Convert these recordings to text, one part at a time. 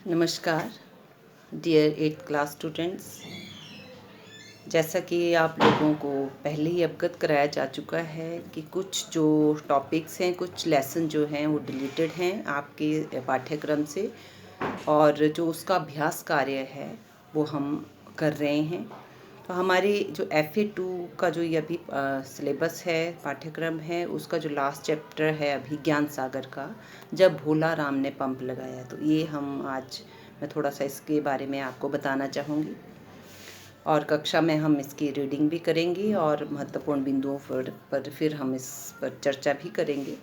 नमस्कार dear 8th class students. जैसा कि आप लोगों को पहले ही अवगत कराया जा चुका है कि कुछ जो टॉपिक्स हैं, कुछ लेसन जो हैं वो डिलीटेड हैं आपके पाठ्यक्रम से, और जो उसका अभ्यास कार्य है वो हम कर रहे हैं। तो हमारे जो FA2 का जो ये अभी सिलेबस है, पाठ्यक्रम है, उसका जो लास्ट चैप्टर है अभी ज्ञान सागर का, जब भोला राम ने पंप लगाया, तो ये हम आज मैं थोड़ा सा इसके बारे में आपको बताना चाहूँगी और कक्षा में हम इसकी रीडिंग भी करेंगे और महत्वपूर्ण बिंदुओं पर फिर हम इस पर चर्चा भी करेंगे।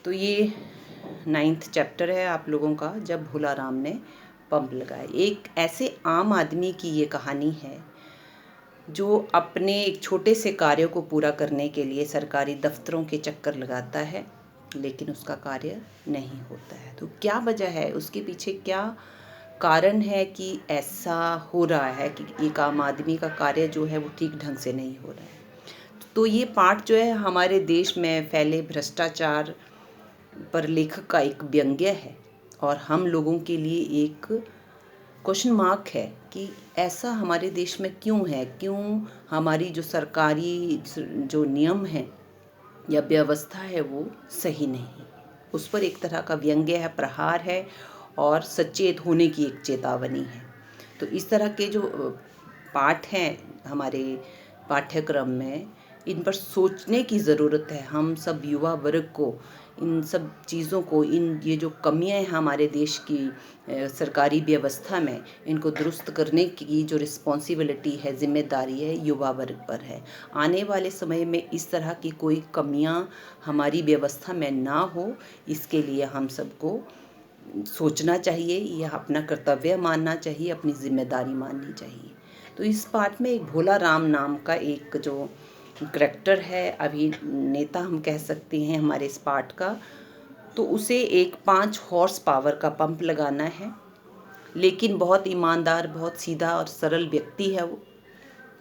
तो ये 9th चैप्टर है आप लोगों का, जब भोला राम ने पंप लगाया। एक ऐसे आम आदमी की ये कहानी है जो अपने एक छोटे से कार्य को पूरा करने के लिए सरकारी दफ्तरों के चक्कर लगाता है, लेकिन उसका कार्य नहीं होता है। तो क्या वजह है, उसके पीछे क्या कारण है कि ऐसा हो रहा है कि एक आम आदमी का कार्य जो है वो ठीक ढंग से नहीं हो रहा है। तो ये पाठ जो है हमारे देश में फैले भ्रष्टाचार पर लेखक का एक व्यंग्य है और हम लोगों के लिए एक क्वेश्चन मार्क है कि ऐसा हमारे देश में क्यों है, क्यों हमारी जो सरकारी जो नियम है या व्यवस्था है वो सही नहीं। उस पर एक तरह का व्यंग्य है, प्रहार है और सचेत होने की एक चेतावनी है। तो इस तरह के जो पाठ हैं हमारे पाठ्यक्रम में, इन पर सोचने की ज़रूरत है। हम सब युवा वर्ग को इन सब चीज़ों को, ये जो कमियां हैं हमारे देश की सरकारी व्यवस्था में, इनको दुरुस्त करने की जो रिस्पॉन्सिबिलिटी है, जिम्मेदारी है, युवा वर्ग पर है। आने वाले समय में इस तरह की कोई कमियां हमारी व्यवस्था में ना हो, इसके लिए हम सबको सोचना चाहिए, यह अपना कर्तव्य मानना चाहिए, अपनी जिम्मेदारी माननी चाहिए। तो इस पाठ में एक भोला राम नाम का एक जो करैक्टर है, अभिनेता हम कह सकते हैं हमारे इस पाठ का, तो उसे एक 5 हॉर्स पावर का पंप लगाना है। लेकिन बहुत ईमानदार, बहुत सीधा और सरल व्यक्ति है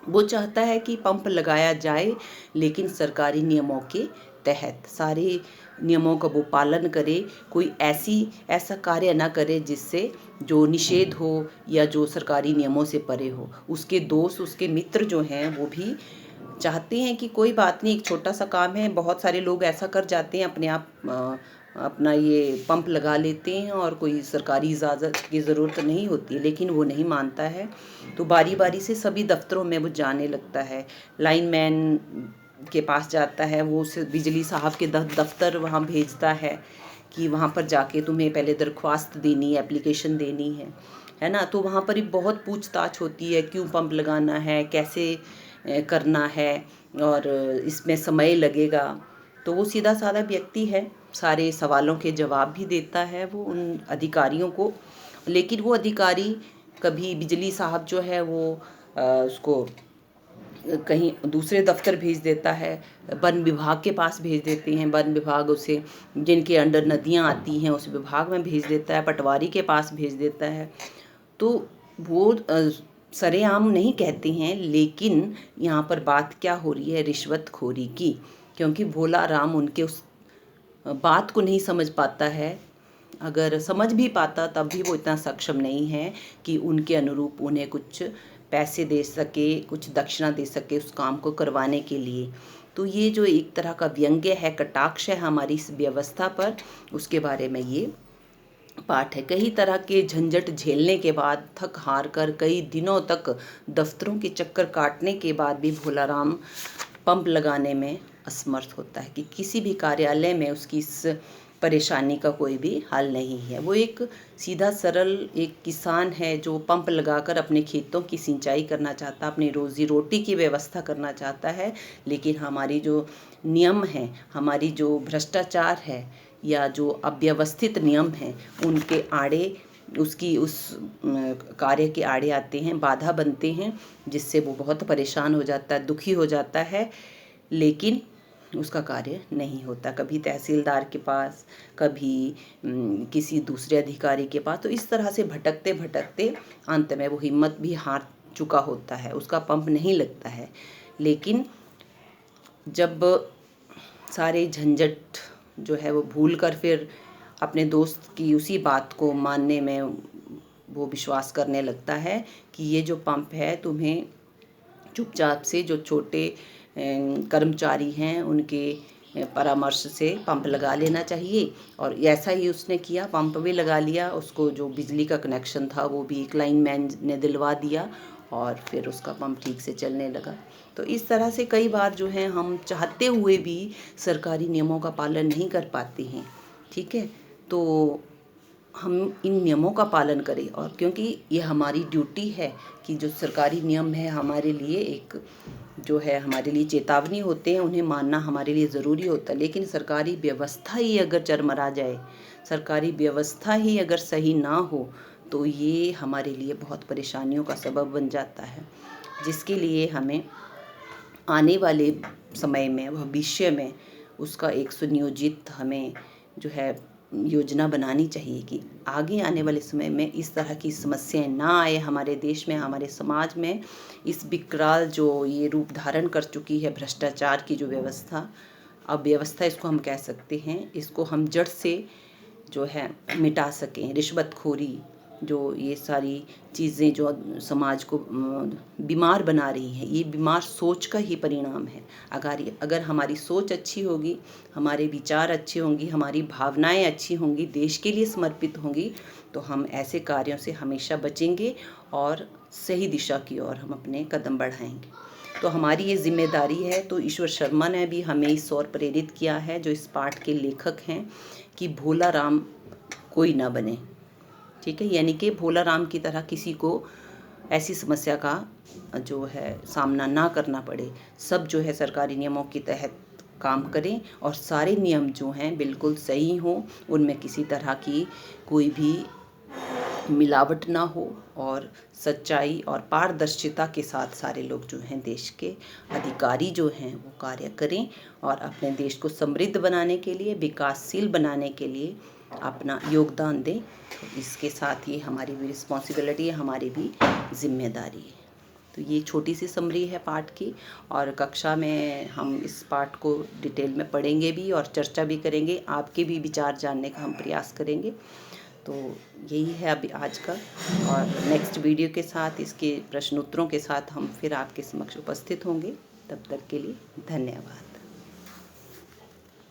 वो चाहता है कि पंप लगाया जाए, लेकिन सरकारी नियमों के तहत सारे नियमों का वो पालन करे, कोई ऐसा कार्य ना करे जिससे जो निषेध हो या जो सरकारी नियमों से परे हो। उसके दोस्त, उसके मित्र जो हैं वो भी चाहते हैं कि कोई बात नहीं, एक छोटा सा काम है, बहुत सारे लोग ऐसा कर जाते हैं, अपने आप अपना ये पंप लगा लेते हैं और कोई सरकारी इजाज़त की ज़रूरत नहीं होती, लेकिन वो नहीं मानता है। तो बारी बारी से सभी दफ्तरों में वो जाने लगता है, लाइनमैन के पास जाता है, वो उसे बिजली साहब के दफ्तर वहाँ भेजता है कि वहाँ पर जाके तुम्हें पहले दरख्वास्त देनी है, एप्लीकेशन देनी है ना। तो वहाँ पर ही बहुत पूछताछ होती है, क्यों पंप लगाना है, कैसे करना है और इसमें समय लगेगा। तो वो सीधा साधा व्यक्ति है, सारे सवालों के जवाब भी देता है वो उन अधिकारियों को, लेकिन वो अधिकारी कभी बिजली साहब जो है वो उसको कहीं दूसरे दफ्तर भेज देता है, वन विभाग के पास भेज देते हैं, वन विभाग उसे जिनके अंडर नदियाँ आती हैं उस विभाग में भेज देता है, पटवारी के पास भेज देता है। तो वो सरेआम नहीं कहते हैं, लेकिन यहाँ पर बात क्या हो रही है, रिश्वतखोरी की, क्योंकि भोला राम उनके उस बात को नहीं समझ पाता है। अगर समझ भी पाता तब भी वो इतना सक्षम नहीं है कि उनके अनुरूप उन्हें कुछ पैसे दे सके, कुछ दक्षिणा दे सके उस काम को करवाने के लिए। तो ये जो एक तरह का व्यंग्य है, कटाक्ष है हमारी इस व्यवस्था पर, उसके बारे में ये पाठ है। कई तरह के झंझट झेलने के बाद, थक हार कर कई दिनों तक दफ्तरों के चक्कर काटने के बाद भी भोला राम पंप लगाने में असमर्थ होता है कि किसी भी कार्यालय में उसकी इस परेशानी का कोई भी हल नहीं है। वो एक सीधा सरल एक किसान है जो पंप लगाकर अपने खेतों की सिंचाई करना चाहता, अपनी रोजी रोटी की व्यवस्था करना चाहता है, लेकिन हमारी जो नियम हैं, हमारी जो भ्रष्टाचार है या जो अव्यवस्थित नियम हैं, उनके आड़े उसकी उस कार्य के आड़े आते हैं, बाधा बनते हैं, जिससे वो बहुत परेशान हो जाता है, दुखी हो जाता है, लेकिन उसका कार्य नहीं होता। कभी तहसीलदार के पास, कभी किसी दूसरे अधिकारी के पास। तो इस तरह से भटकते भटकते अंत में वो हिम्मत भी हार चुका होता है, उसका पंप नहीं लगता है। लेकिन जब सारे झंझट जो है वो भूल कर फिर अपने दोस्त की उसी बात को मानने में वो विश्वास करने लगता है कि ये जो पंप है तुम्हें चुपचाप से जो छोटे कर्मचारी हैं उनके परामर्श से पंप लगा लेना चाहिए। और ऐसा ही उसने किया, पंप भी लगा लिया, उसको जो बिजली का कनेक्शन था वो भी एक लाइनमैन ने दिलवा दिया और फिर उसका पंप ठीक से चलने लगा। तो इस तरह से कई बार जो है हम चाहते हुए भी सरकारी नियमों का पालन नहीं कर पाते हैं। ठीक है, तो हम इन नियमों का पालन करें, और क्योंकि ये हमारी ड्यूटी है कि जो सरकारी नियम है हमारे लिए एक जो है हमारे लिए चेतावनी होते हैं, उन्हें मानना हमारे लिए ज़रूरी होता है। लेकिन सरकारी व्यवस्था ही अगर चरमरा जाए, सरकारी व्यवस्था ही अगर सही ना हो, तो ये हमारे लिए बहुत परेशानियों का सबब बन जाता है, जिसके लिए हमें आने वाले समय में, भविष्य में उसका एक सुनियोजित हमें जो है योजना बनानी चाहिए कि आगे आने वाले समय में इस तरह की समस्याएं ना आए हमारे देश में, हमारे समाज में। इस विकराल जो ये रूप धारण कर चुकी है भ्रष्टाचार की जो व्यवस्था, अब व्यवस्था इसको हम कह सकते हैं, इसको हम जड़ से जो है मिटा सकें। रिश्वतखोरी, जो ये सारी चीज़ें जो समाज को बीमार बना रही हैं, ये बीमार सोच का ही परिणाम है। अगर हमारी सोच अच्छी होगी, हमारे विचार अच्छे होंगी, हमारी भावनाएं अच्छी होंगी, देश के लिए समर्पित होंगी, तो हम ऐसे कार्यों से हमेशा बचेंगे और सही दिशा की ओर हम अपने कदम बढ़ाएंगे। तो हमारी ये जिम्मेदारी है। तो ईश्वर शर्मा ने भी हमें इस ओर प्रेरित किया है, जो इस पाठ के लेखक हैं, कि भोला राम कोई ना बने। ठीक है, यानी कि भोला राम की तरह किसी को ऐसी समस्या का जो है सामना ना करना पड़े। सब जो है सरकारी नियमों के तहत काम करें और सारे नियम जो हैं बिल्कुल सही हों, उनमें किसी तरह की कोई भी मिलावट ना हो, और सच्चाई और पारदर्शिता के साथ सारे लोग जो हैं, देश के अधिकारी जो हैं, वो कार्य करें और अपने देश को समृद्ध बनाने के लिए, विकासशील बनाने के लिए अपना योगदान दें। तो इसके साथ ही हमारी भी रिस्पॉन्सिबिलिटी है, हमारी भी जिम्मेदारी है। तो ये छोटी सी समरी है पाठ की, और कक्षा में हम इस पाठ को डिटेल में पढ़ेंगे भी और चर्चा भी करेंगे। आपके भी विचार जानने का हम प्रयास करेंगे। तो यही है अभी आज का, और नेक्स्ट वीडियो के साथ, इसके प्रश्न उत्तरों के साथ हम फिर आपके समक्ष उपस्थित होंगे। तब तक के लिए धन्यवाद।